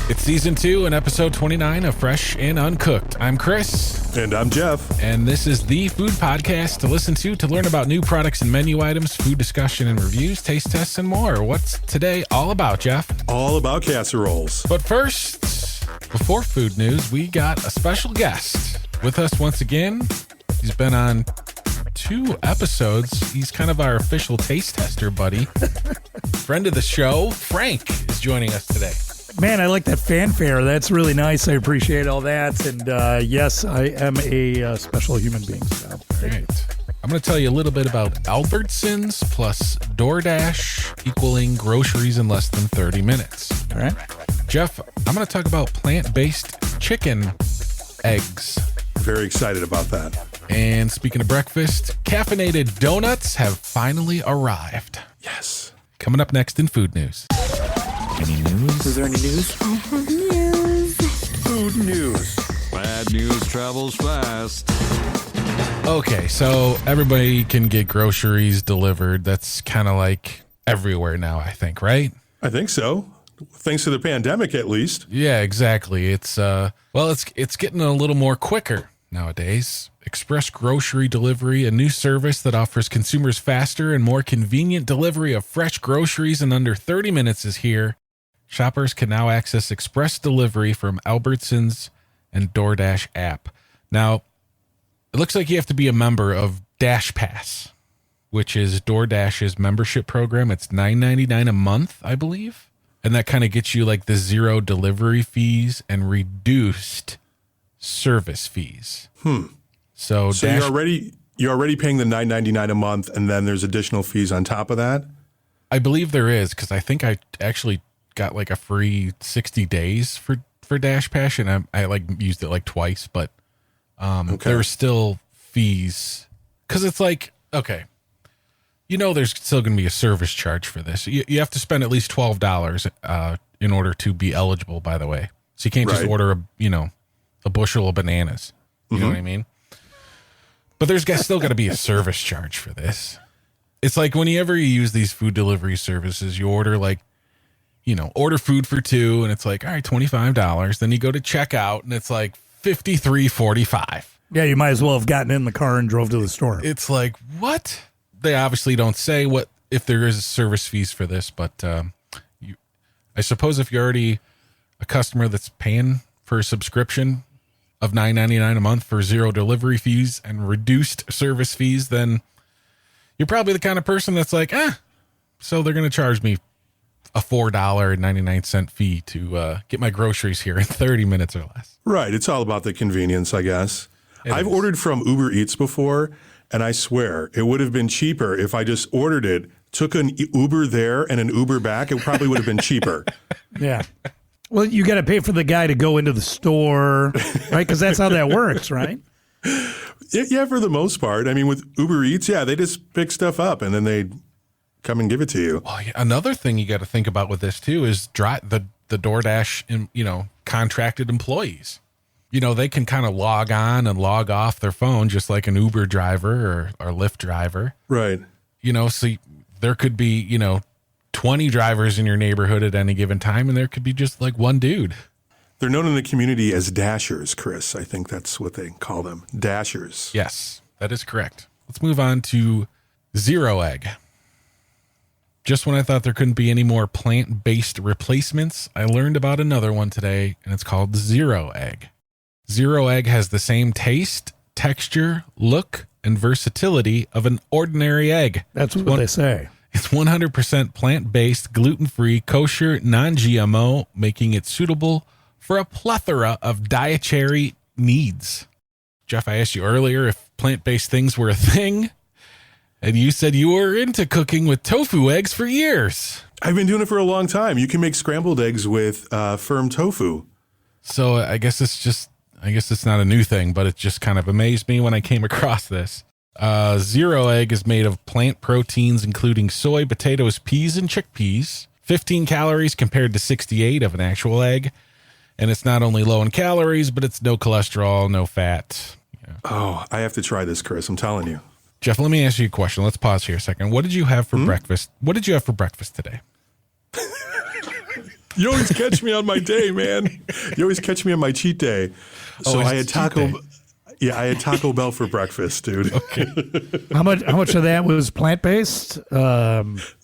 It's season 2 and episode 29 of Fresh and Uncooked. I'm Chris. And I'm Jeff. And this is the food podcast to listen to learn about new products and menu items, food discussion and reviews, taste tests, and more. What's today all about, Jeff? All about casseroles. But first, before food news, we got a special guest with us once again. He's been on 2 episodes. He's kind of our official taste tester, buddy. Friend of the show, Frank, is joining us today. Man, I like that fanfare. That's really nice. I appreciate all that. And yes, I am a special human being. So. All right. I'm going to tell you a little bit about Albertsons plus DoorDash equaling groceries in less than 30 minutes. All right. Jeff, I'm going to talk about plant-based chicken eggs. Very excited about that. And speaking of breakfast, caffeinated donuts have finally arrived. Yes. Coming up next in food news. Any news? Is there any news? I have news. Food news. Bad news travels fast. Okay, so everybody can get groceries delivered. That's kind of like everywhere now, I think, right? I think so. Thanks to the pandemic, at least. Yeah, exactly. It's it's getting a little more quicker nowadays. Express Grocery Delivery, a new service that offers consumers faster and more convenient delivery of fresh groceries in under 30 minutes is here. Shoppers can now access express delivery from Albertsons and DoorDash app. Now, it looks like you have to be a member of Dash Pass, which is DoorDash's membership program. It's $9.99 a month, I believe. And that kind of gets you like the 0 delivery fees and reduced service fees. So you're already paying the $9.99 a month, and then there's additional fees on top of that? I believe there is, because I think I actually got like a free 60 days for Dash Pass, and I like used it like twice, but there were still fees. Because it's like, okay, there's still going to be a service charge for this. You have to spend at least $12 in order to be eligible, by the way. So you can't just order a bushel of bananas. You know what I mean? But there's still got to be a service charge for this. It's like whenever you use these food delivery services, you order order food for 2 and it's like, all right, $25. Then you go to checkout and it's like $53.45. Yeah, you might as well have gotten in the car and drove to the store. It's like, what? They obviously don't say what if there is service fees for this, but I suppose if you're already a customer that's paying for a subscription of $9.99 a month for 0 delivery fees and reduced service fees, then you're probably the kind of person that's like, so they're going to charge me a $4.99 fee to get my groceries here in 30 minutes or less. Right. It's all about the convenience, I guess. I've ordered from Uber Eats before, and I swear it would have been cheaper if I just ordered it, took an Uber there and an Uber back. It probably would have been cheaper. Yeah. Well, you got to pay for the guy to go into the store, right? Because that's how that works, right? Yeah, for the most part. I mean, with Uber Eats, they just pick stuff up and then they come and give it to you. Oh, yeah. Another thing you got to think about with this too is the DoorDash, contracted employees. They can kind of log on and log off their phone just like an Uber driver or Lyft driver. Right. So there could be, 20 drivers in your neighborhood at any given time, and there could be just like one dude. They're known in the community as dashers, Chris. I think that's what they call them. Dashers. Yes, that is correct. Let's move on to Zero Egg. Just when I thought there couldn't be any more plant-based replacements, I learned about another one today, and it's called Zero Egg. Zero Egg has the same taste, texture, look, and versatility of an ordinary egg. That's what they say. It's 100% plant-based, gluten-free, kosher, non-GMO, making it suitable for a plethora of dietary needs. Jeff, I asked you earlier if plant-based things were a thing, and you said you were into cooking with tofu eggs for years. I've been doing it for a long time. You can make scrambled eggs with firm tofu. So I guess it's not a new thing, but it just kind of amazed me when I came across this. Zero Egg is made of plant proteins, including soy, potatoes, peas, and chickpeas. 15 calories compared to 68 of an actual egg. And it's not only low in calories, but it's no cholesterol, no fat. Yeah. Oh, I have to try this, Chris. I'm telling you. Jeff, let me ask you a question. Let's pause here a second. What did you have for breakfast? What did you have for breakfast today? You always catch me on my day, man. You always catch me on my cheat day. So I had Taco. Yeah, I had Taco Bell for breakfast, dude. Okay. How much of that was plant-based?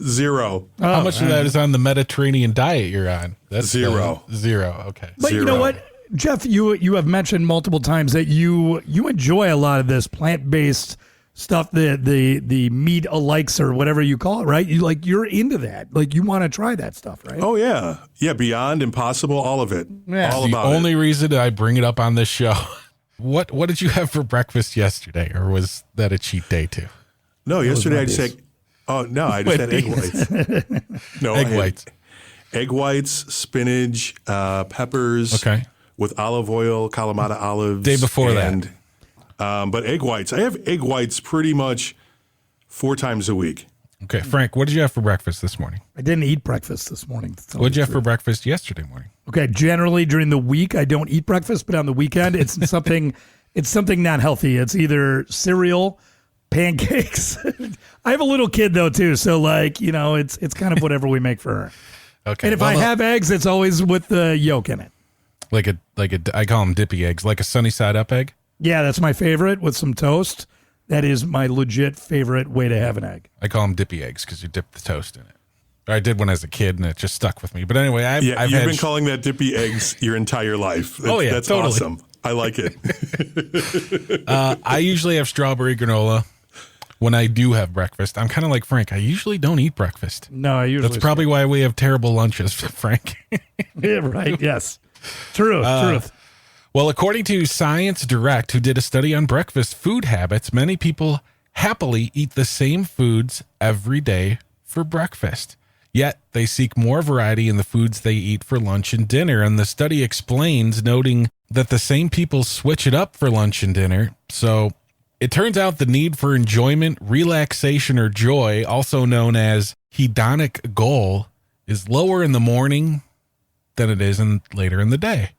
Zero. How much of that is on the Mediterranean diet you're on? That's Zero. Zero. Okay. But Zero. you know what, Jeff, you have mentioned multiple times that you enjoy a lot of this plant-based stuff, the meat alikes or whatever you call it, right? You're into that. Like you want to try that stuff, right? Oh yeah, yeah. Beyond Impossible, all of it. Yeah. All The about only it. reason I bring it up on this show. What did you have for breakfast yesterday, or was that a cheat day too? No, yesterday I just Wendy's. had. Oh no, I just had egg whites. No, I Egg had whites. egg whites, spinach, peppers. Okay. With olive oil, Kalamata olives. Day before that. But egg whites. I have egg whites pretty much 4 times a week. Okay, Frank, what did you have for breakfast this morning? I didn't eat breakfast this morning. What did you have for breakfast yesterday morning? Okay, generally during the week I don't eat breakfast, but on the weekend it's something not healthy. It's either cereal, pancakes. I have a little kid though too, so it's kind of whatever we make for her. Okay. And if I have eggs, it's always with the yolk in it. like a I call them dippy eggs, like a sunny side up egg. Yeah, that's my favorite with some toast. That is my legit favorite way to have an egg. I call them dippy eggs because you dip the toast in it. I did one as a kid and it just stuck with me. But anyway, I've You've had been calling that dippy eggs your entire life. That's totally. awesome. I like it. I usually have strawberry granola when I do have breakfast. I'm kind of like Frank. I usually don't eat breakfast. No, I usually. That's probably why we have terrible lunches, Frank. Yeah, right. Yes. Truth. Well, according to Science Direct, who did a study on breakfast food habits, many people happily eat the same foods every day for breakfast. Yet they seek more variety in the foods they eat for lunch and dinner. And the study explains, noting that the same people switch it up for lunch and dinner. So it turns out the need for enjoyment, relaxation, or joy, also known as hedonic goal, is lower in the morning than it is later in the day.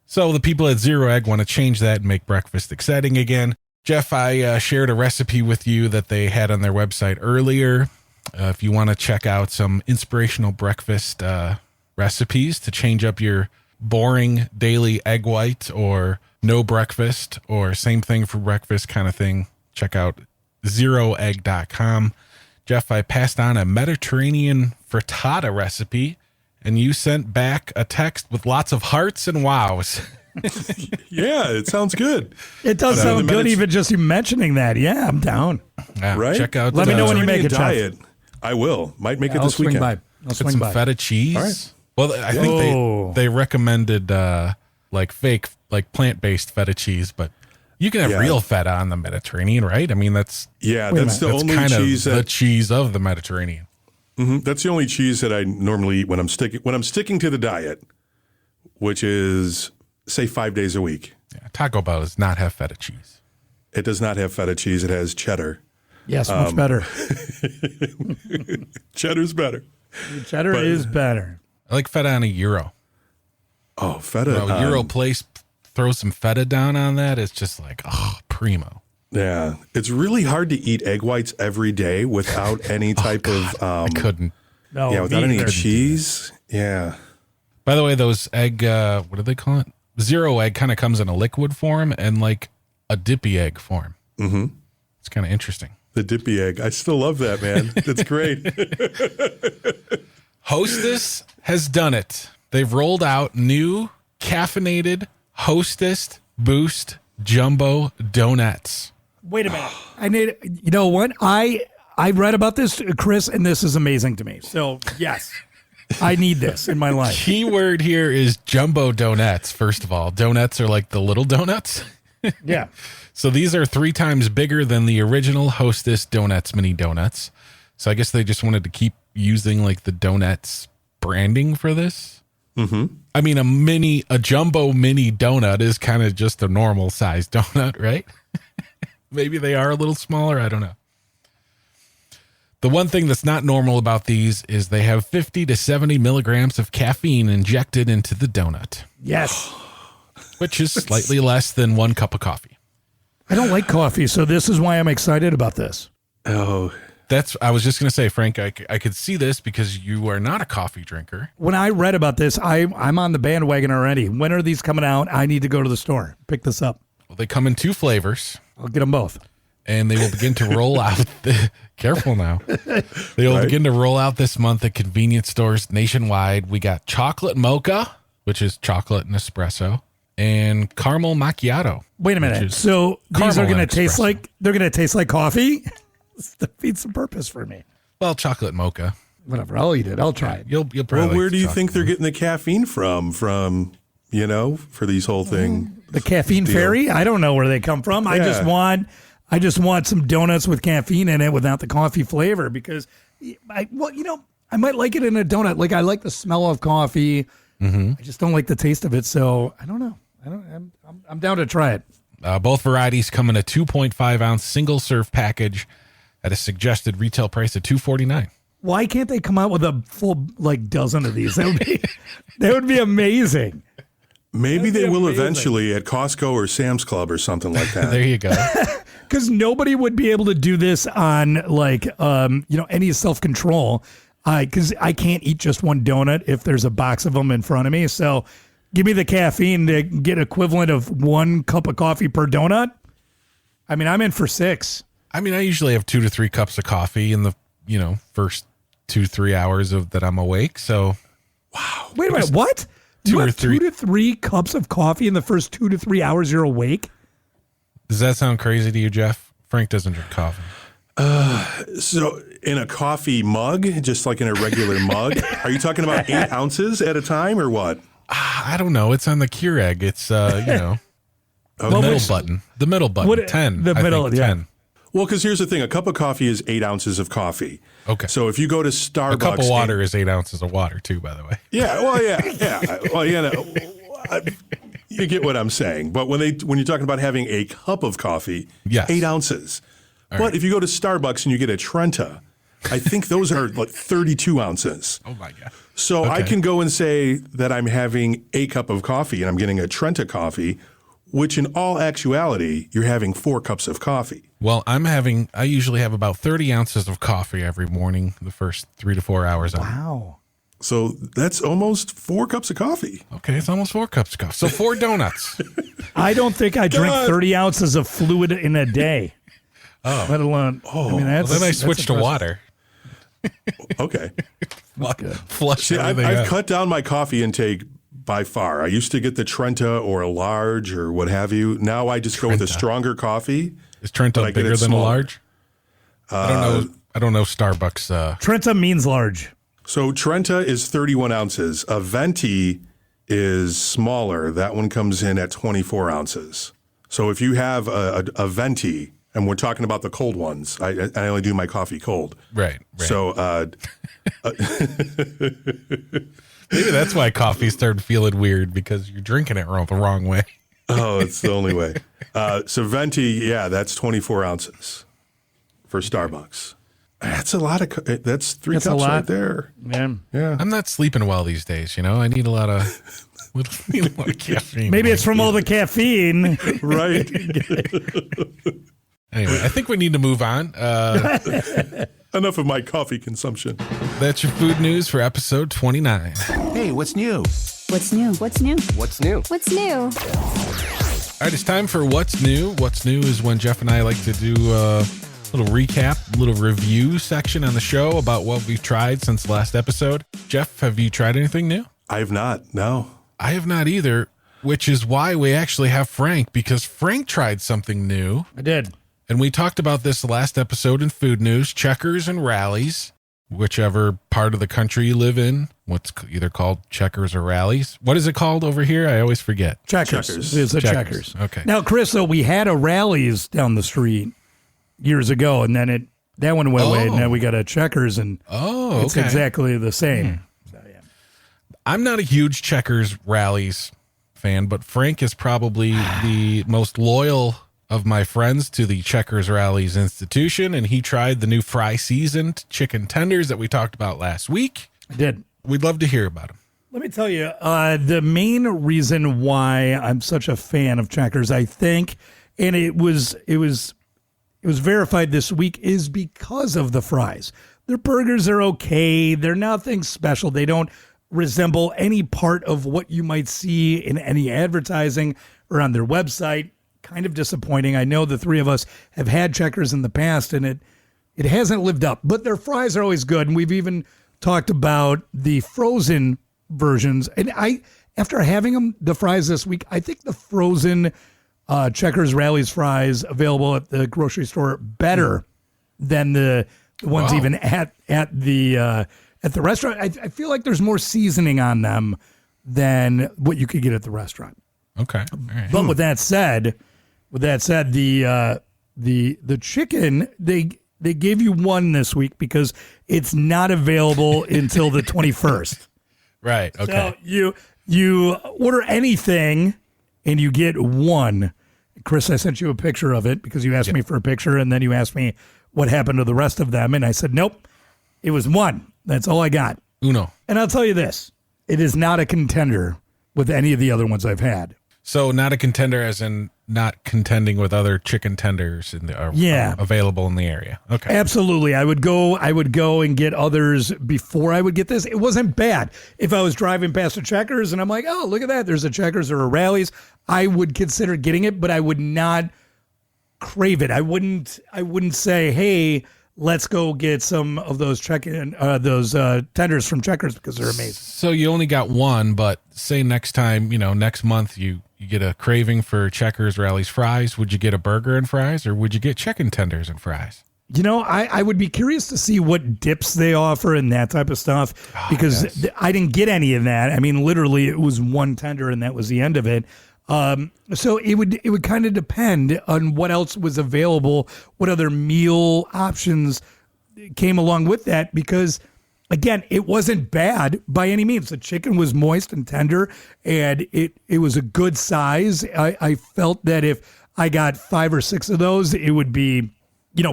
So the people at Zero Egg want to change that and make breakfast exciting again. Jeff, I shared a recipe with you that they had on their website earlier. If you want to check out some inspirational breakfast recipes to change up your boring daily egg white or no breakfast or same thing for breakfast kind of thing, check out zeroegg.com. Jeff, I passed on a Mediterranean frittata recipe, and you sent back a text with lots of hearts and wows. Yeah, it sounds good. It does sound good, even just you mentioning that. Yeah, I'm down. Yeah, Right? check out. Let me know when you make Mediterranean it, Jeff. diet. I will. Might make it I'll this swing weekend. by. I'll Put swing some by. feta cheese. All right. Well, I think they recommended like fake, like plant-based feta cheese, but you can have real feta on the Mediterranean, right? I mean, that's That's the only kind cheese of the that cheese of the Mediterranean. that's the only cheese that I normally eat when I'm sticking to the diet, which is say 5 days a week. Yeah, Taco Bell does not have feta cheese. It does not have feta cheese. It has cheddar. Yes, much better. Cheddar's better. Cheddar is better. I like feta on a gyro. Oh, feta. Gyro place throw some feta down on that. It's just like, oh, primo. Yeah, it's really hard to eat egg whites every day without any type of I couldn't. No, without me any either. cheese. Yeah. By the way, those egg, what do they call it? Zero egg kind of comes in a liquid form and like a dippy egg form. Mm-hmm. It's kind of interesting. The dippy egg. I still love that, man. That's great. Hostess has done it. They've rolled out new caffeinated Hostess Boost Jumbo Donettes. Wait a minute. I need. You know what? I read about this, Chris, and this is amazing to me. So yes, I need this in my life. Keyword here is jumbo donuts. First of all, donuts are like the little donuts. Yeah. So these are 3 times bigger than the original Hostess Donuts mini donuts. So I guess they just wanted to keep using like the donuts branding for this. Mm-hmm. I mean, a jumbo mini donut is kind of just a normal size donut, right? Maybe they are a little smaller. I don't know. The one thing that's not normal about these is they have 50 to 70 milligrams of caffeine injected into the donut, Yes. which is slightly less than 1 cup of coffee. I don't like coffee, so this is why I'm excited about this. Oh, I was just going to say, Frank, I could see this because you are not a coffee drinker. When I read about this, I'm on the bandwagon already. When are these coming out? I need to go to the store, pick this up. Well, they come in 2 flavors. I'll get them both. And they will begin to roll out. Careful now. They will begin to roll out this month at convenience stores nationwide. We got chocolate mocha, which is chocolate and espresso, and caramel macchiato. Wait a minute. So these are going to taste like coffee? This defeats the purpose for me. Well, chocolate mocha. Whatever. I'll eat it. I'll try it. You'll probably. Well, where like do you chocolate think they're mocha. getting the caffeine from? For these whole thing. The caffeine fairy? I don't know where they come from. I just want some donuts with caffeine in it without the coffee flavor because I might like it in a donut. Like I like the smell of coffee. I just don't like the taste of it. So I don't know. I'm down to try it. Both varieties come in a 2.5 ounce single serve package at a suggested retail price of $2.49. Why can't they come out with a full dozen of these? That would be amazing. Maybe they will eventually at Costco or Sam's Club or something like that. There you go. Because nobody would be able to do this on any self-control. Because I can't eat just one donut if there's a box of them in front of me. So give me the caffeine to get equivalent of 1 cup of coffee per donut. I mean, I'm in for 6. I mean, I usually have 2 to 3 cups of coffee in the first 2-3 hours that I'm awake. So, wow. Wait a minute. What? You have 2 to 3 cups of coffee in the first 2 to 3 hours you're awake? Does that sound crazy to you, Jeff? Frank doesn't drink coffee. So in a coffee mug, just like in a regular mug, are you talking about 8 ounces at a time or what? I don't know. It's on the Keurig. It's, the middle button. 10. The middle, I think 10. Well, because here's the thing. A cup of coffee is 8 ounces of coffee. Okay. So if you go to Starbucks. A cup of water is 8 ounces of water, too, by the way. Yeah. Well, yeah. Well, you get what I'm saying. But when you're talking about having a cup of coffee, yes. 8 ounces. All but right. If you go to Starbucks and you get a Trenta, I think those are like 32 ounces. Oh, my God. So I can go and say that I'm having a cup of coffee and I'm getting a Trenta coffee, which in all actuality, you're having 4 cups of coffee. Well, I usually have about 30 ounces of coffee every morning, the first 3 to 4 hours. Wow. So that's almost 4 cups of coffee. Okay, it's almost 4 cups of coffee. So 4 donuts. I don't think I drink 30 ounces of fluid in a day. Oh. Let alone. I mean, then I switched to water. Okay. Flush See, everything I've out. cut down my coffee intake by far. I used to get the Trenta or a large or what have you. Now I just go with a stronger coffee. Is Trenta bigger than a large? I don't know Starbucks. Trenta means large. So Trenta is 31 ounces. A Venti is smaller. That one comes in at 24 ounces. So if you have a Venti, and we're talking about the cold ones, I only do my coffee cold. Right. So maybe that's why coffee started feeling weird because you're drinking it the wrong way. Oh, it's the only way. So Venti, that's 24 ounces for Starbucks. That's a lot of. That's 3 cups right there. Yeah. I'm not sleeping well these days. I need a lot of caffeine. Maybe it's from all the caffeine. Right. Anyway, I think we need to move on. Enough of my coffee consumption. That's your food news for episode 29. Hey, what's new? What's new? What's new? What's new? What's new? All right, it's time for What's New. What's New is when Jeff and I like to do a little recap, a little review section on the show about what we've tried since the last episode. Jeff, have you tried anything new? I have not. No. I have not either, which is why we actually have Frank, because Frank tried something new. I did. And we talked about this last episode in Food News, checkers and rallies, whichever part of the country you live in, what's either called checkers or rallies. What is it called over here? I always forget. Checkers. It's a checkers. Okay. Now, Chris, though, we had a rallies down the street years ago, and then that one went away, and then we got a checkers, and it's exactly the same. So, yeah. I'm not a huge checkers rallies fan, but Frank is probably the most loyal of my friends to the Checkers Rallies institution, and he tried the new fry seasoned chicken tenders that we talked about last week. I did. We'd love to hear about them. Let me tell you, the main reason why I'm such a fan of Checkers, I think, and it was it was verified this week is because of the fries. Their burgers are okay. They're nothing special. They don't resemble any part of what you might see in any advertising or on their website. Kind of disappointing. I know the three of us have had Checkers in the past, and it hasn't lived up. But their fries are always good, and we've even talked about the frozen versions. And after having them, the fries this week, I think the frozen Checkers Rally's fries available at the grocery store better than the ones even at the restaurant. I feel like there's more seasoning on them than what you could get at the restaurant. Okay. All right. But with that said, the chicken, they gave you one this week because it's not available until the 21st. Right. Okay. So you order anything and you get one. Chris, I sent you a picture of it because you asked me for a picture, and then you asked me what happened to the rest of them, and I said, nope, it was one. That's all I got. Uno. And I'll tell you this, it is not a contender with any of the other ones I've had. So not a contender as in not contending with other chicken tenders available in the area. Okay. Absolutely. I would go and get others before I would get this. It wasn't bad. If I was driving past a Checkers and I'm like, oh, look at that, there's a Checkers or a Rally's, I would consider getting it, but I would not crave it. I wouldn't say, hey, let's go get some of those tenders from Checkers because they're amazing. So you only got one, but say next time, next month you get a craving for Checkers Rally's fries. Would you get a burger and fries, or would you get chicken tenders and fries? I would be curious to see what dips they offer and that type of stuff because I didn't get any of that. I mean, literally it was one tender and that was the end of it. So it would kind of depend on what else was available, what other meal options came along with that, because again, it wasn't bad by any means. The chicken was moist and tender, and it was a good size. I felt that if I got 5 or 6 of those, it would be,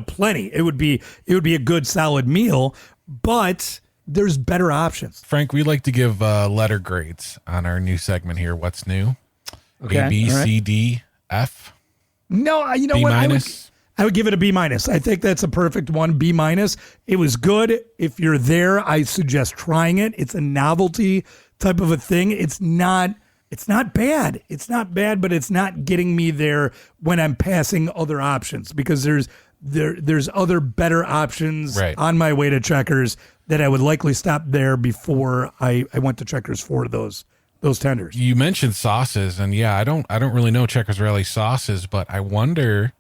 plenty. It would be a good solid meal, but there's better options. Frank, we like to give letter grades on our new segment here. What's new? Okay. A, B, C, D, F. No, you know B what? minus. I would give it a B minus. I think that's a perfect one. B minus. It was good. If you're there, I suggest trying it. It's a novelty type of a thing. It's not bad. It's not bad, but it's not getting me there when I'm passing other options because there's other better options on my way to Checkers that I would likely stop there before I went to Checkers for those tenders. You mentioned sauces, and I don't really know Checkers Rally sauces, but I wonder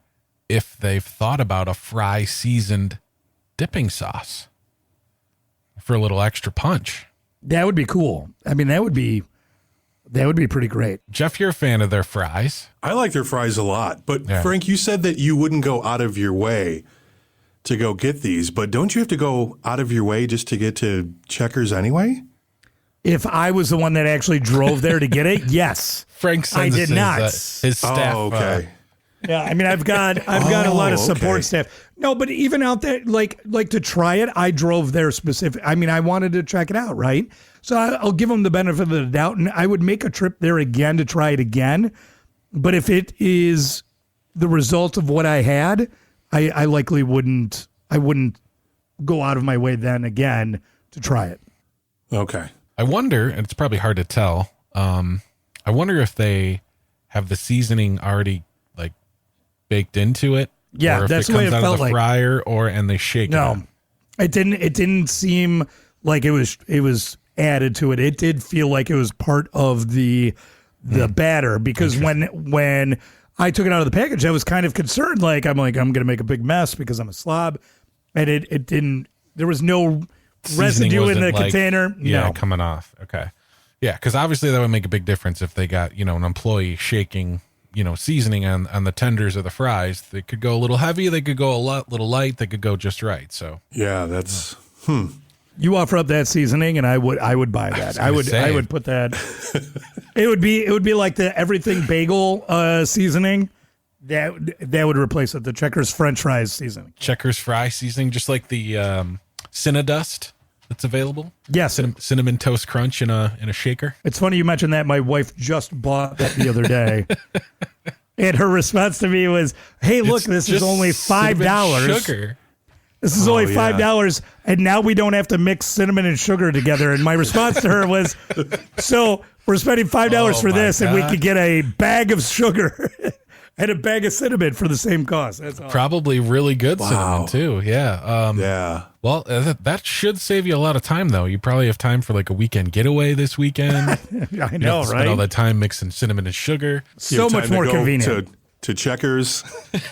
if they've thought about a fry seasoned dipping sauce for a little extra punch. That would be cool. I mean, that would be pretty great. Jeff, you're a fan of their fries. I like their fries a lot, but Frank, you said that you wouldn't go out of your way to go get these, but don't you have to go out of your way just to get to Checkers anyway? If I was the one that actually drove there to get it, yes. Frank sends I did not. His staff. Oh, okay. Yeah, I mean, I've got a lot of support staff. No, but even out there, like to try it, I drove there specific. I mean, I wanted to check it out, right? So I'll give them the benefit of the doubt, and I would make a trip there again to try it again. But if it is the result of what I had, I likely wouldn't. I wouldn't go out of my way then again to try it. Okay. I wonder, and it's probably hard to tell. I wonder if they have the seasoning already like baked into it. Yeah, or if that's it the way comes it out felt of the like. fryer, and they shake it. No, it didn't seem like it was added to it. It did feel like it was part of the batter because when I took it out of the package, I was kind of concerned. I'm going to make a big mess because I'm a slob, and it didn't. There was no residue in the container. Yeah, no. coming off. Okay. Yeah, because obviously that would make a big difference if they got, an employee shaking, seasoning on the tenders of the fries. They could go a little heavy. They could go a little light. They could go just right. So yeah, that's You offer up that seasoning, and I would buy that. I would put that. It would be like the everything bagel seasoning. That would replace it. The Checkers French fries seasoning. Checkers fry seasoning, just like the Cinnadust that's available. Yes, cinnamon toast crunch in a shaker. It's funny you mentioned that. My wife just bought that the other day, And her response to me was, "Hey, look, this is only $5. Sugar. This is only $5, and now we don't have to mix cinnamon and sugar together." And my response to her was, "So we're spending $5 for this, and we could get a bag of sugar and a bag of cinnamon for the same cost." That's all. Probably really good cinnamon too. Yeah. Yeah. Well, that should save you a lot of time, though. You probably have time for like a weekend getaway this weekend. I know, right? Spend all the time mixing cinnamon and sugar. So much more convenient. To Checkers,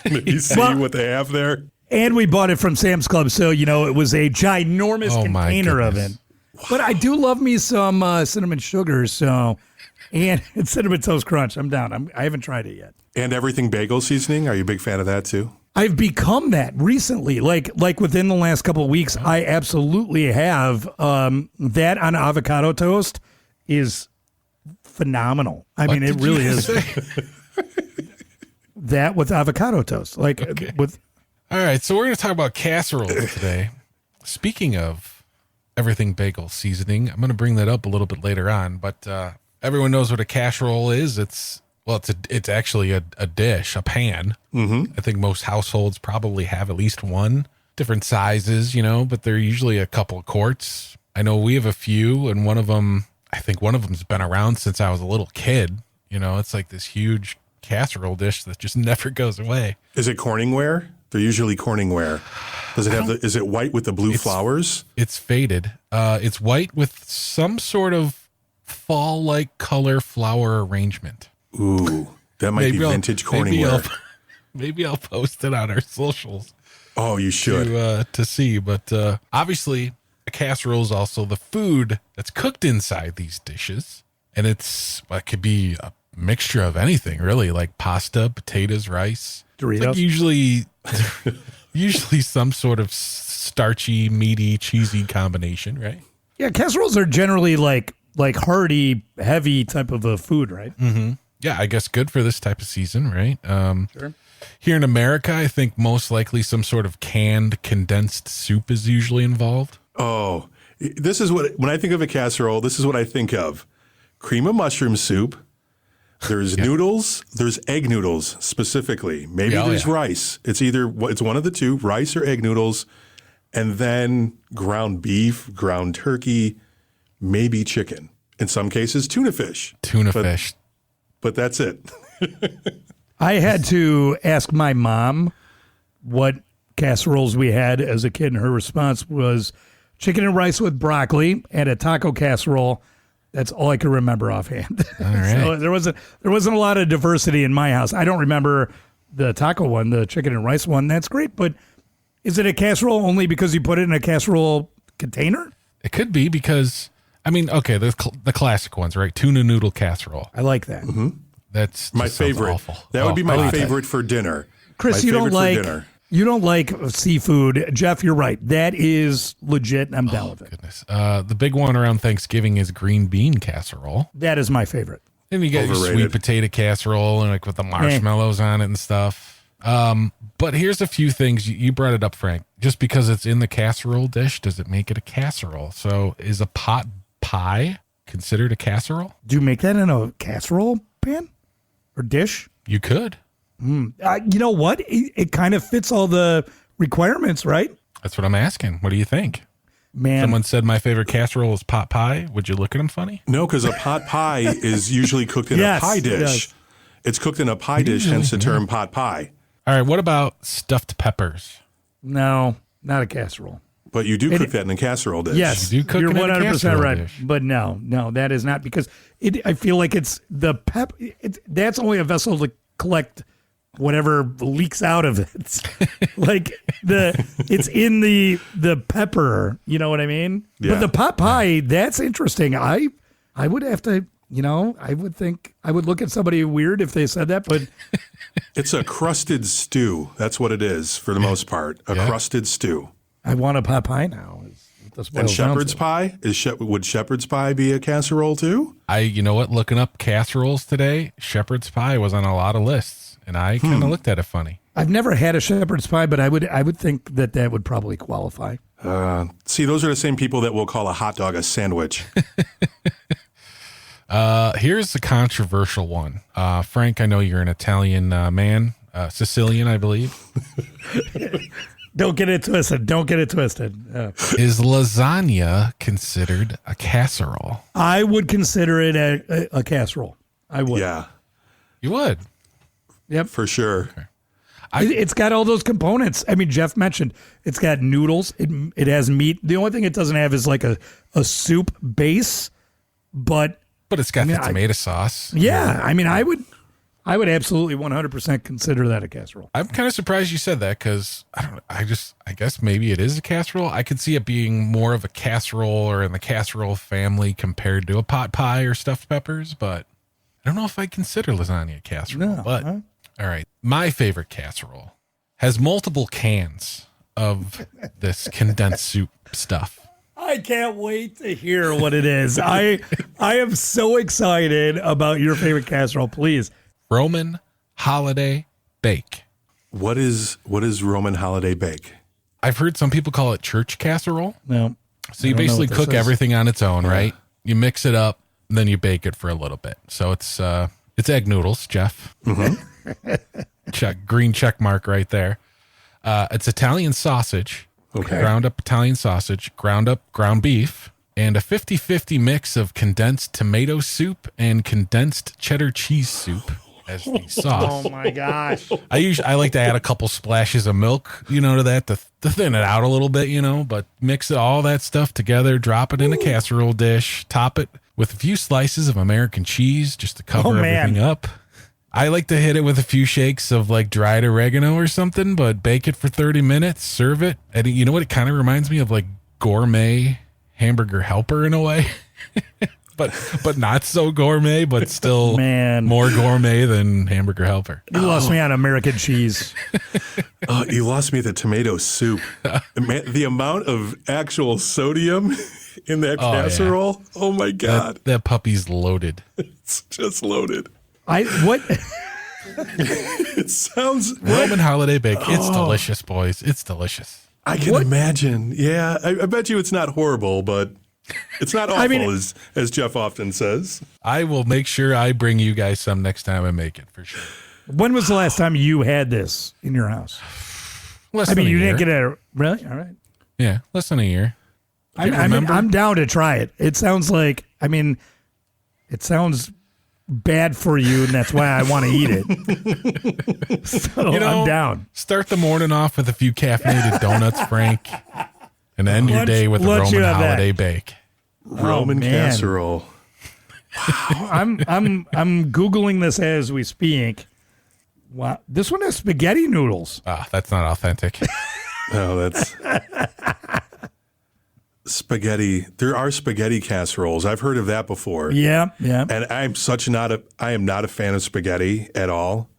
maybe see what they have there. And we bought it from Sam's Club, so it was a ginormous container of it. But I do love me some cinnamon sugar, and Cinnamon Toast Crunch. I'm down. I haven't tried it yet. And everything bagel seasoning. Are you a big fan of that too? I've become that recently. Like within the last couple of weeks, I absolutely have. That on avocado toast is phenomenal. I mean, it really is. That with avocado toast, with. All right, so we're going to talk about casseroles today. Speaking of everything bagel seasoning, I'm going to bring that up a little bit later on. But everyone knows what a casserole is. It's actually a dish, a pan. Mm-hmm. I think most households probably have at least one. Different sizes, but they're usually a couple of quarts. I know we have a few, and I think one of them's been around since I was a little kid. It's like this huge casserole dish that just never goes away. Is it Corningware? They're usually Corningware. Does it have is it white with the blue flowers? It's faded. It's white with some sort of fall-like color flower arrangement. Ooh, that might be vintage Corningware. Maybe I'll post it on our socials. Oh, you should. To see. But obviously, a casserole is also the food that's cooked inside these dishes. And it could be a mixture of anything, really, like pasta, potatoes, rice. Doritos. Like usually some sort of starchy, meaty, cheesy combination, right? Yeah, casseroles are generally like hearty, heavy type of a food, right? Mm-hmm. Yeah, I guess good for this type of season, right? Sure. Here in America, I think most likely some sort of canned condensed soup is usually involved. Oh, this is when I think of a casserole, this is what I think of. Cream of mushroom soup. There's noodles. There's egg noodles specifically. Maybe there's rice. It's one of the two, rice or egg noodles, and then ground beef, ground turkey, maybe chicken. In some cases, tuna fish. Fish. But that's it. I had to ask my mom what casseroles we had as a kid, and her response was chicken and rice with broccoli and a taco casserole. That's all I can remember offhand. All right. So there wasn't a lot of diversity in my house. I don't remember the taco one, the chicken and rice one. That's great, but is it a casserole only because you put it in a casserole container? It could be because, the classic ones, right? Tuna noodle casserole. I like that. Mm-hmm. That's my favorite. Awful. That would be my favorite for dinner. Chris, you don't like seafood. Jeff, you're right. That is legit. I'm down with it. Goodness. The big one around Thanksgiving is green bean casserole. That is my favorite. Then you get your sweet potato casserole and with the marshmallows on it and stuff. But here's a few things. You brought it up, Frank. Just because it's in the casserole dish, does it make it a casserole? So is a pot pie considered a casserole? Do you make that in a casserole pan or dish? You could. You know what? It kind of fits all the requirements, right? That's what I'm asking. What do you think? Man. Someone said my favorite casserole is pot pie. Would you look at them funny? No, because a pot pie is usually cooked in a pie dish. Yes. It's cooked in a pie dish, hence the term pot pie. All right. What about stuffed peppers? No, not a casserole. But you do cook that in a casserole dish. Yes, you do cook you're 100% right. Dish. But no, that is not because I feel like it's the pep. That's only a vessel to collect whatever leaks out of it. Like it's in the pepper. You know what I mean? Yeah. But the pot pie, that's interesting. I would have to. I would think I would look at somebody weird if they said that, but it's a crusted stew. That's what it is for the most part. A crusted stew. I want a pot pie now. And shepherd's pie? Would shepherd's pie be a casserole too? You know what? Looking up casseroles today, shepherd's pie was on a lot of lists, and I kind of looked at it funny. I've never had a shepherd's pie, but I would think that would probably qualify. See, those are the same people that will call a hot dog a sandwich. Here's the controversial one. Frank, I know you're an Italian man, Sicilian, I believe. Don't get it twisted. Is lasagna considered a casserole? I would consider it a casserole. I would. Yeah, You would. Yep. for sure. It's got all those components. I mean, Jeff mentioned it's got noodles. It has meat. The only thing it doesn't have is like a soup base, but it's got the tomato sauce. yeah, I mean, I would absolutely 100% consider that a casserole. I'm kind of surprised you said that because I guess maybe it is a casserole. I could see it being more of a casserole or in the casserole family compared to a pot pie or stuffed peppers, but I don't know if I consider lasagna a casserole. No, but huh? All right, my favorite casserole has multiple cans of this condensed soup stuff. I can't wait to hear what it is. I am so excited about your favorite casserole. Please. Roman holiday bake. What is Roman holiday bake? I've heard some people call it church casserole. No. So you basically cook everything on its own, right? You mix it up, and then you bake it for a little bit. So it's egg noodles, Jeff. Mm-hmm. Green check mark right there. It's Italian sausage, Okay. ground up Italian sausage, ground up ground beef, and a 50-50 mix of condensed tomato soup and condensed cheddar cheese soup as the sauce. Oh my gosh. I like to add a couple splashes of milk, to that to thin it out a little bit, but mix all that stuff together, drop it in a casserole dish, top it with a few slices of American cheese just to cover everything up. I like to hit it with a few shakes of like dried oregano or something, but bake it for 30 minutes, serve it. And you know what? It kind of reminds me of like gourmet hamburger helper in a way. But not so gourmet, but still more gourmet than hamburger helper. You lost me on American cheese. You lost me at the tomato soup. Man, the amount of actual sodium in that casserole. Yeah. Oh my God. That puppy's loaded. It's just loaded. It sounds Roman holiday bake. It's delicious, boys. It's delicious. I can imagine. Yeah. I bet you it's not horrible, but it's not awful as Jeff often says. I will make sure I bring you guys some next time I make it for sure. When was the last time you had this in your house? You didn't get it. Really? All right. Yeah. Less than a year. I'm down to try it. It sounds like, it sounds bad for you, and that's why I want to eat it. So I'm down. Start the morning off with a few caffeinated donuts, Frank, and end your day with a Roman holiday bake. Roman casserole. Wow. I'm Googling this as we speak. Wow. This one has spaghetti noodles. That's not authentic. No, that's spaghetti. There are spaghetti casseroles. I've heard of that before. Yeah. And I am not a fan of spaghetti at all.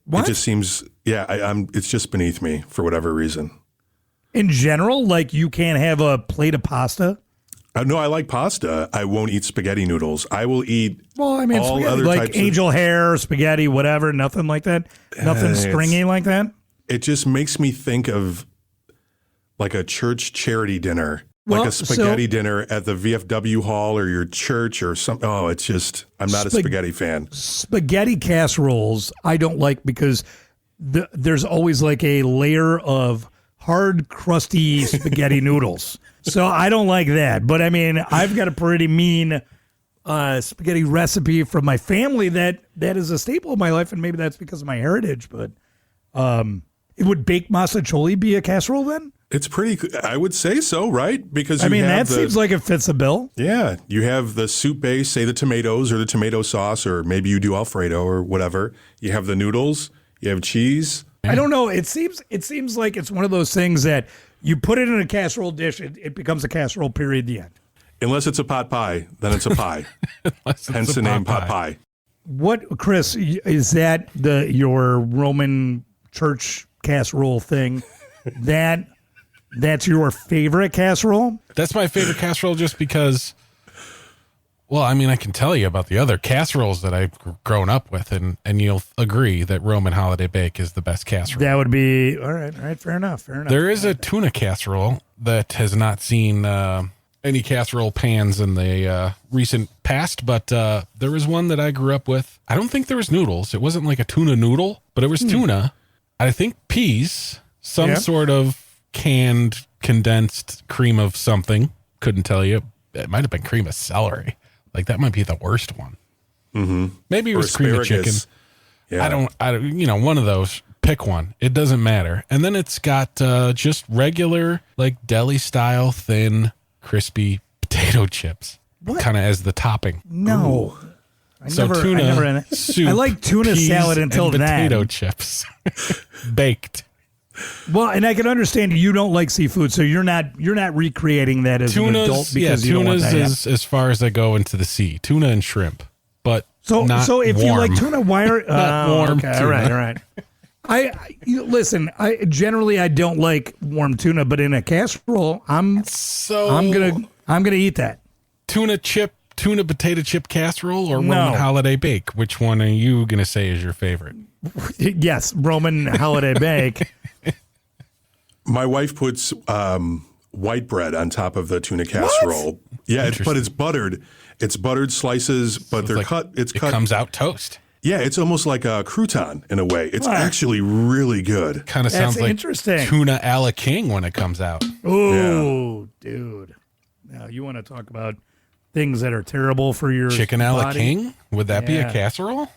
What? It just seems, it's just beneath me for whatever reason. In general, like you can't have a plate of pasta? No, I like pasta. I won't eat spaghetti noodles. I will eat all other like types angel hair, spaghetti, whatever, nothing like that? Nothing stringy like that? It just makes me think of like a church charity dinner. Like a spaghetti dinner at the VFW hall or your church or something. Oh, it's just, I'm not a spaghetti fan. Spaghetti casseroles, I don't like because there's always like a layer of hard, crusty spaghetti noodles. So I don't like that. But I've got a pretty mean spaghetti recipe from my family that is a staple of my life. And maybe that's because of my heritage. But would baked masticholi be a casserole then? It's pretty, I would say so, right? Because that seems like it fits the bill. Yeah. You have the soup base, say the tomatoes or the tomato sauce, or maybe you do Alfredo or whatever. You have the noodles, you have cheese. I don't know. It seems like it's one of those things that you put it in a casserole dish, it becomes a casserole, period, the end. Unless it's a pot pie, then it's a pie. Hence the name pot pie. What, Chris, is that your Roman church casserole thing? That's your favorite casserole? That's my favorite casserole just because, I can tell you about the other casseroles that I've grown up with, and you'll agree that Roman holiday bake is the best casserole. That would be, all right, fair enough. There is a tuna casserole that has not seen any casserole pans in the recent past, but there was one that I grew up with. I don't think there was noodles. It wasn't like a tuna noodle, but it was tuna. I think peas, some sort of canned, condensed cream of something. Couldn't tell you. It might have been cream of celery. Like that might be the worst one. Mm-hmm. Maybe it was cream of chicken. Yeah. I don't, one of those. Pick one. It doesn't matter. And then it's got just regular, like deli style, thin, crispy potato chips, kind of as the topping. No. Tuna soup. I like tuna salad until and then. Potato chips, baked. Well, and I can understand you don't like seafood, so you're not recreating that as an adult because you don't want that. Tuna's as far as I go into the sea. Tuna and shrimp, but so if warm. you like tuna, why are not warm? Okay, tuna. all right. Listen. I generally don't like warm tuna, but in a casserole, I'm gonna eat that. Tuna potato chip casserole or Roman holiday bake? Which one are you gonna say is your favorite? Yes, Roman holiday bake. My wife puts white bread on top of the tuna casserole. What? Yeah, but it's buttered. It's buttered slices, but they're cut. It comes out toast. Yeah, it's almost like a crouton in a way. It's actually really good. Kind of sounds like interesting. Tuna a la king when it comes out. Oh, dude. Now you want to talk about things that are terrible for your chicken a la king? Would that be a Yeah. casserole?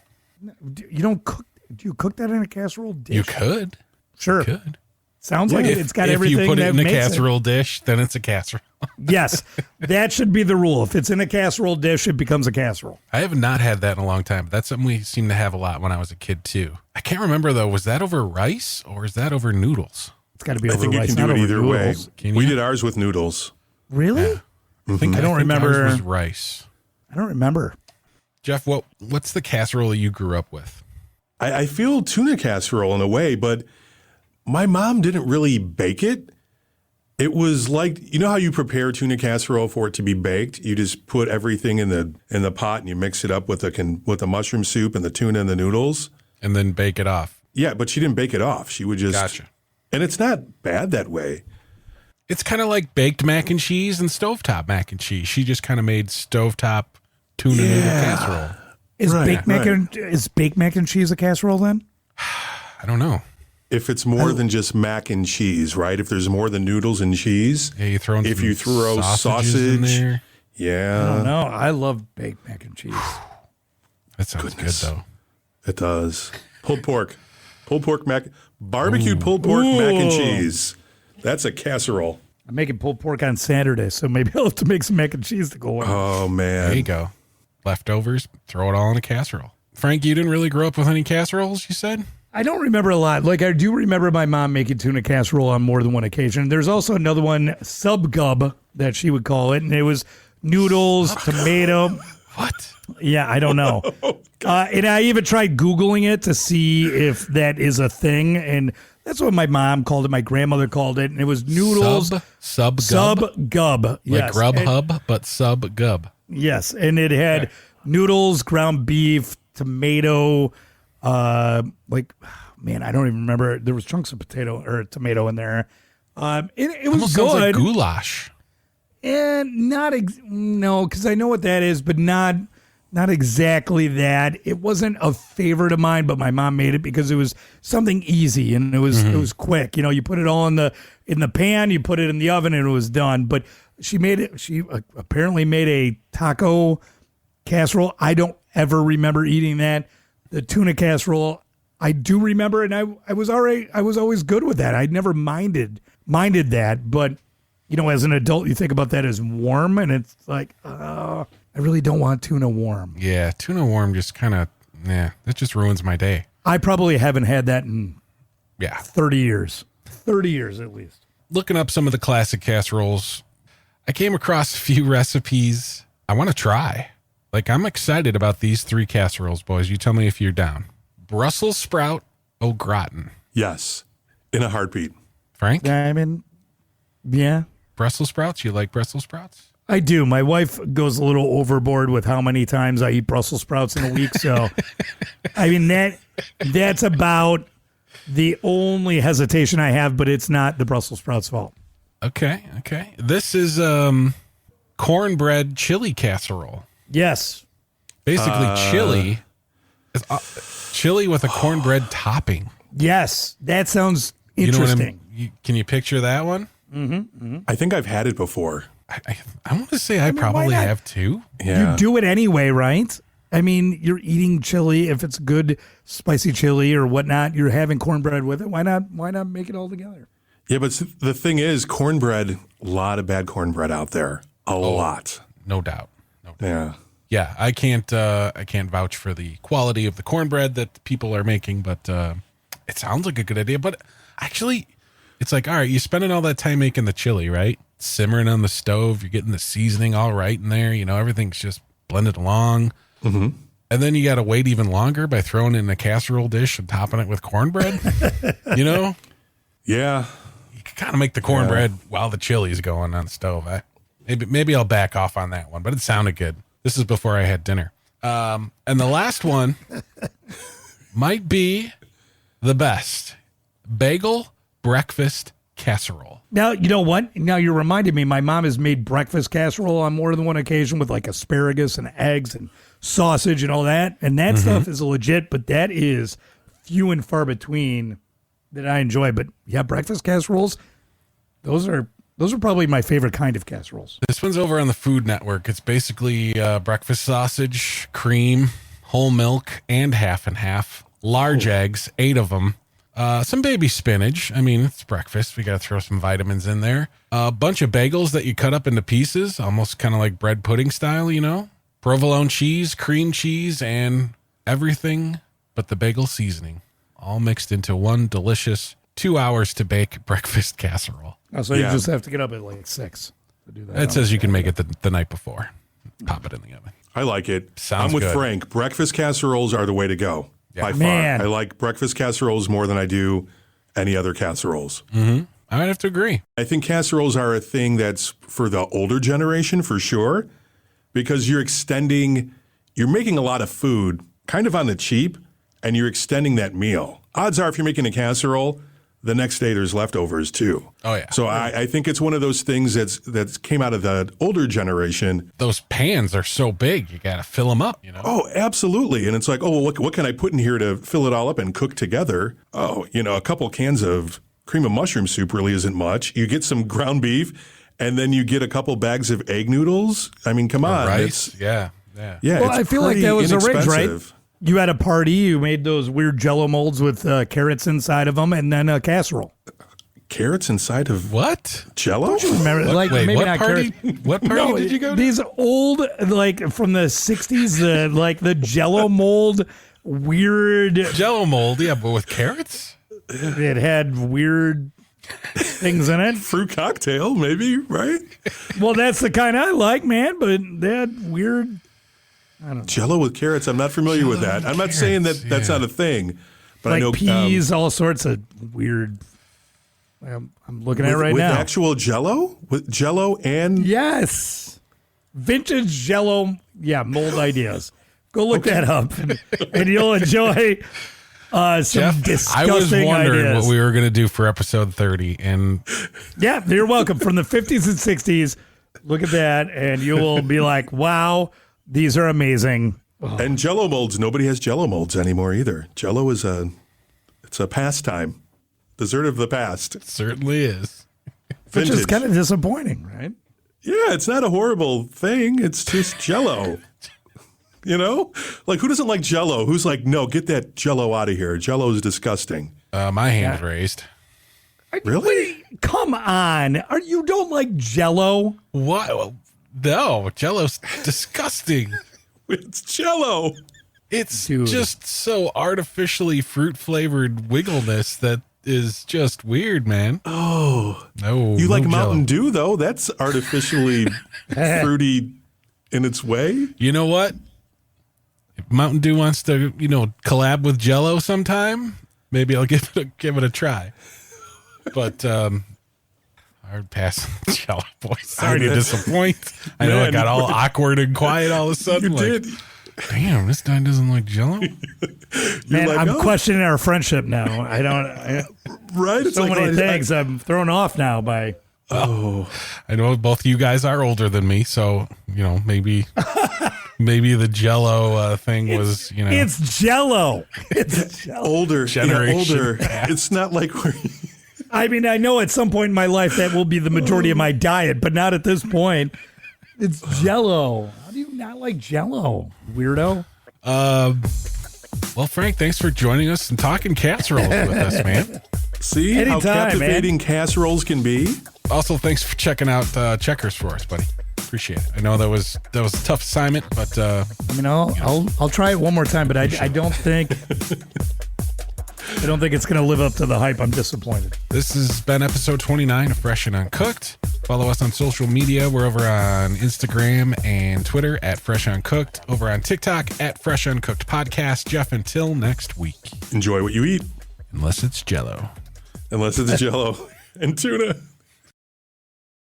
You don't cook. Do you cook that in a casserole dish? You could. Sure. You could. Sounds like it's got everything. If you put it in a makes casserole dish, then it's a casserole. Yes, that should be the rule. If it's in a casserole dish, it becomes a casserole. I have not had that in a long time, but that's something we seem to have a lot when I was a kid too. I can't remember though. Was that over rice or is that over noodles? It's got to be I over think rice. you can do it either way. Can We you? did ours with noodles. Really? Yeah. I think remember. ours was rice. I don't remember. Jeff, what's the casserole you grew up with? I feel tuna casserole in a way, but my mom didn't really bake it. It was like, you know how you prepare tuna casserole for it to be baked? You just put everything in the pot and you mix it up with the mushroom soup and the tuna and the noodles. And then bake it off. Yeah, but she didn't bake it off. She would just... Gotcha. And it's not bad that way. It's kind of like baked mac and cheese and stovetop mac and cheese. She just kind of made stovetop tuna noodle casserole. Is baked mac and cheese a casserole then? I don't know. If it's more than just mac and cheese, right? If there's more than noodles and cheese. Yeah, you throw in if you throw sausage in there. Yeah. I don't know. I love baked mac and cheese. That sounds good though. It does. Pulled pork. Barbecued pulled pork mac and cheese. That's a casserole. I'm making pulled pork on Saturday, so maybe I'll have to make some mac and cheese to go with. Oh, man. There you go. Leftovers, throw it all in a casserole. Frank, you didn't really grow up with any casseroles, you said? I don't remember a lot. Like, I do remember my mom making tuna casserole on more than one occasion. There's also another one, sub-gub, that she would call it, and it was noodles, tomato. What? Yeah, I don't know. And I even tried Googling it to see if that is a thing, and that's what my mom called it. My grandmother called it, and it was noodles. Sub-gub? Sub-gub, yes. Like Grubhub, but sub-gub. Yes, and it had noodles, ground beef, tomato, I don't even remember. There was chunks of potato or tomato in there. It was almost good. Sounds like goulash. And no, because I know what that is, but not exactly that. It wasn't a favorite of mine, but my mom made it because it was something easy and it was quick. You know, you put it all in the pan, you put it in the oven, and it was done. But she made it. She apparently made a taco casserole. I don't ever remember eating that. The tuna casserole, I do remember, and I was already. I was always good with that. I never minded that, but you know, as an adult, you think about that as warm, and it's like, I really don't want tuna warm. Yeah, tuna warm just kind of, that just ruins my day. I probably haven't had that in 30 years. 30 years at least. Looking up some of the classic casseroles, I came across a few recipes I want to try. Like, I'm excited about these 3 casseroles, boys. You tell me if you're down. Brussels sprout au gratin. Yes, in a heartbeat. Frank? I mean, yeah. Brussels sprouts? You like Brussels sprouts? I do. My wife goes a little overboard with how many times I eat Brussels sprouts in a week. So, I mean, that's about the only hesitation I have, but it's not the Brussels sprouts' fault. Okay. This is cornbread chili casserole. Yes. Basically, chili with a cornbread topping. Yes. That sounds interesting. Can you picture that one? I think I've had it before. I want to say I probably have too. Yeah. You do it anyway, right? I mean, you're eating chili. If it's good spicy chili or whatnot, you're having cornbread with it. Why not make it all together? Yeah, but the thing is, cornbread, a lot of bad cornbread out there. A lot. No doubt. Yeah. Yeah, I can't vouch for the quality of the cornbread that people are making, but it sounds like a good idea. But actually, it's like, all right, you're spending all that time making the chili, right? Simmering on the stove, you're getting the seasoning all right in there. You know, everything's just blended along. Mm-hmm. And then you got to wait even longer by throwing it in a casserole dish and topping it with cornbread. You know? Yeah. You can kind of make the cornbread while the chili's going on the stove. Maybe I'll back off on that one, but it sounded good. This is before I had dinner. And the last one might be the best. Bagel breakfast casserole. Now, you know what? Now you reminded me, my mom has made breakfast casserole on more than one occasion with like asparagus and eggs and sausage and all that. And that stuff is legit, but that is few and far between that I enjoy. But yeah, breakfast casseroles, those are probably my favorite kind of casseroles. This one's over on the Food Network. It's basically breakfast sausage, cream, whole milk, and half and half. Large eggs, 8 of them. Some baby spinach. I mean, it's breakfast. We got to throw some vitamins in there. A bunch of bagels that you cut up into pieces, almost kind of like bread pudding style, you know. Provolone cheese, cream cheese, and everything but the bagel seasoning. All mixed into one delicious 2 hours to bake breakfast casserole. Oh, so you just have to get up at like 6 to do that. It says you can make it the night before. Pop it in the oven. I like it. Sounds I'm with good. Frank. Breakfast casseroles are the way to go. By far. Man. I like breakfast casseroles more than I do any other casseroles. I would have to agree. I think casseroles are a thing that's for the older generation for sure, because you're making a lot of food kind of on the cheap, and you're extending that meal. Odds are if you're making a casserole, the next day there's leftovers too. Oh, yeah. So I think it's one of those things that's came out of the older generation. Those pans are so big, you got to fill them up, you know? Oh, absolutely. And it's like, oh, well, what can I put in here to fill it all up and cook together? Oh, a couple cans of cream of mushroom soup really isn't much. You get some ground beef, and then you get a couple bags of egg noodles. I mean, come on. Right? Yeah. Yeah. Well, I feel like that was a ridge, right? inexpensive. You had a party, you made those weird Jello molds with carrots inside of them, and then a casserole. Carrots inside of what? Jello? Remember, like Wait, maybe what not party? carrot. What party did you go to? These old, like from the 60s, like the Jello mold, weird. Jello mold, yeah, but with carrots? It had weird things in it. Fruit cocktail, maybe, right? Well, that's the kind I like, man, but they had weird. Jello with carrots. I'm not familiar with that. I'm not saying that that's not a thing, but Like I know peas, all sorts of weird. I'm looking at it right with now. actual Jello, with Jello and Yes. Vintage Jello, mold ideas. Go look that up, and you'll enjoy some Jeff, disgusting I was wondering ideas. what we were going to do for episode 30, and Yeah, you're welcome. From the 50s and 60s, look at that, and you will be like, wow, these are amazing. and Jello molds. Nobody has Jello molds anymore either. Jello is it's a pastime, dessert of the past. it certainly is. Which is Vintage. kind of disappointing, right? Yeah, it's not a horrible thing. It's just Jello. Like who doesn't like Jello? Who's like, no, get that Jello out of here. Jello is disgusting. My hand's raised. Really? Come on. You don't like Jello? What? Well, no, Jello's disgusting. It's Jello. It's Dude. just so artificially fruit-flavored wiggleness that is just weird, man. Oh, No, you like no Mountain Jell-O. Dew though? That's artificially fruity in its way. You know what? If Mountain Dew wants to, collab with Jello sometime, maybe I'll give it a try. But hard pass on Jello, boy. Sorry to disappoint. I know I got all awkward and quiet all of a sudden. You like, did. damn, this guy doesn't like Jello. Man, like, I'm oh. questioning our friendship now. Right? It's So like, many oh, things I'm thrown off now by. I know both of you guys are older than me, so maybe the Jello thing was it's Jello. It's Jello. Older generation. Older. It's not like we're. I mean, I know at some point in my life that will be the majority of my diet, but not at this point. It's Jello. How do you not like Jello, weirdo? Well, Frank, thanks for joining us and talking casseroles with us, man. See Anytime, how captivating casseroles can be. Also, thanks for checking out Checkers for us, buddy. Appreciate it. I know that was a tough assignment, but I'll try it one more time, but I don't think it's going to live up to the hype. I'm disappointed. This has been episode 29 of Fresh and Uncooked. Follow us on social media. We're over on Instagram and Twitter at Fresh Uncooked. Over on TikTok at Fresh Uncooked Podcast. Jeff, until next week. Enjoy what you eat. Unless it's Jello. Unless it's Jello and tuna.